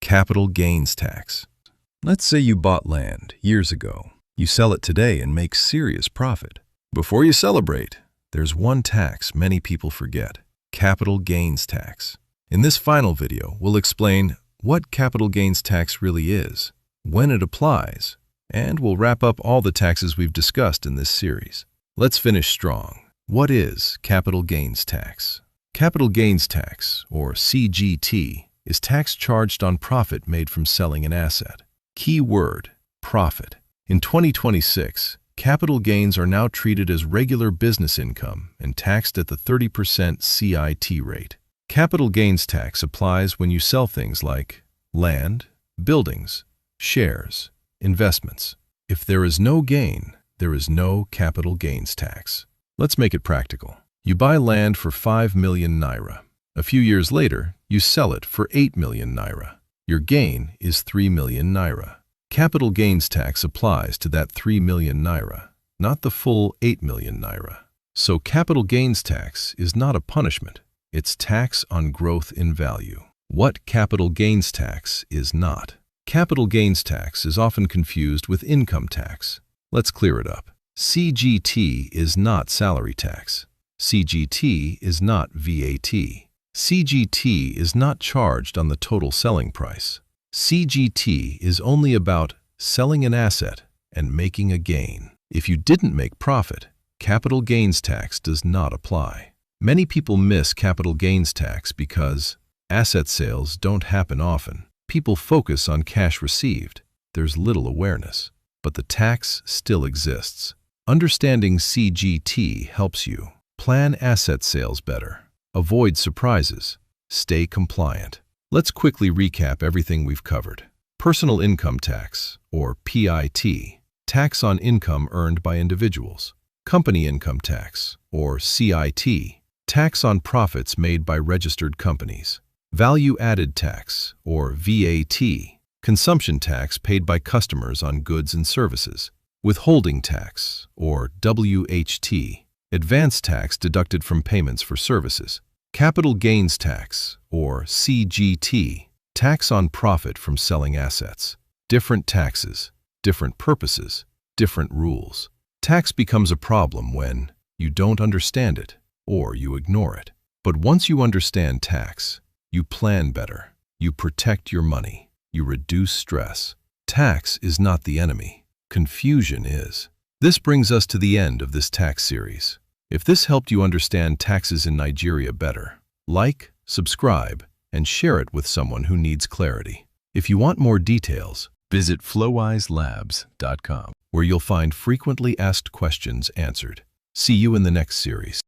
Capital gains tax. Let's say you bought land years ago. You sell it today and make serious profit. Before you celebrate, there's one tax many people forget: capital gains tax. In this final video, we'll explain what capital gains tax really is, when it applies, and we'll wrap up all the taxes we've discussed in this series. Let's finish strong. What is capital gains tax? Capital gains tax, or CGT, is tax charged on profit made from selling an asset. Key word: profit. In 2026, capital gains are now treated as regular business income and taxed at the 30% CIT rate. Capital gains tax applies when you sell things like land, buildings, shares, investments. If there is no gain, there is no capital gains tax. Let's make it practical. You buy land for 5 million naira. A few years later, you sell it for 8 million naira. Your gain is 3 million naira. Capital gains tax applies to that 3 million naira, not the full 8 million naira. So capital gains tax is not a punishment. It's tax on growth in value. What capital gains tax is not? Capital gains tax is often confused with income tax. Let's clear it up. CGT is not salary tax. CGT is not VAT. CGT is not charged on the total selling price. CGT is only about selling an asset and making a gain. If you didn't make profit, capital gains tax does not apply. Many people miss capital gains tax because asset sales don't happen often. People focus on cash received. There's little awareness, but the tax still exists. Understanding CGT helps you plan asset sales better, avoid surprises, stay compliant. Let's quickly recap everything we've covered. Personal income tax, or PIT, tax on income earned by individuals. Company income tax, or CIT, tax on profits made by registered companies. Value-added tax, or VAT, consumption tax paid by customers on goods and services. Withholding tax, or WHT, advance tax deducted from payments for services. Capital gains tax, or CGT, tax on profit from selling assets. Different taxes, different purposes, different rules. Tax becomes a problem when you don't understand it or you ignore it. But once you understand tax, you plan better, you protect your money, you reduce stress. Tax is not the enemy. Confusion is. This brings us to the end of this tax series. If this helped you understand taxes in Nigeria better, like, subscribe, and share it with someone who needs clarity. If you want more details, visit flowiselabs.com, where you'll find frequently asked questions answered. See you in the next series.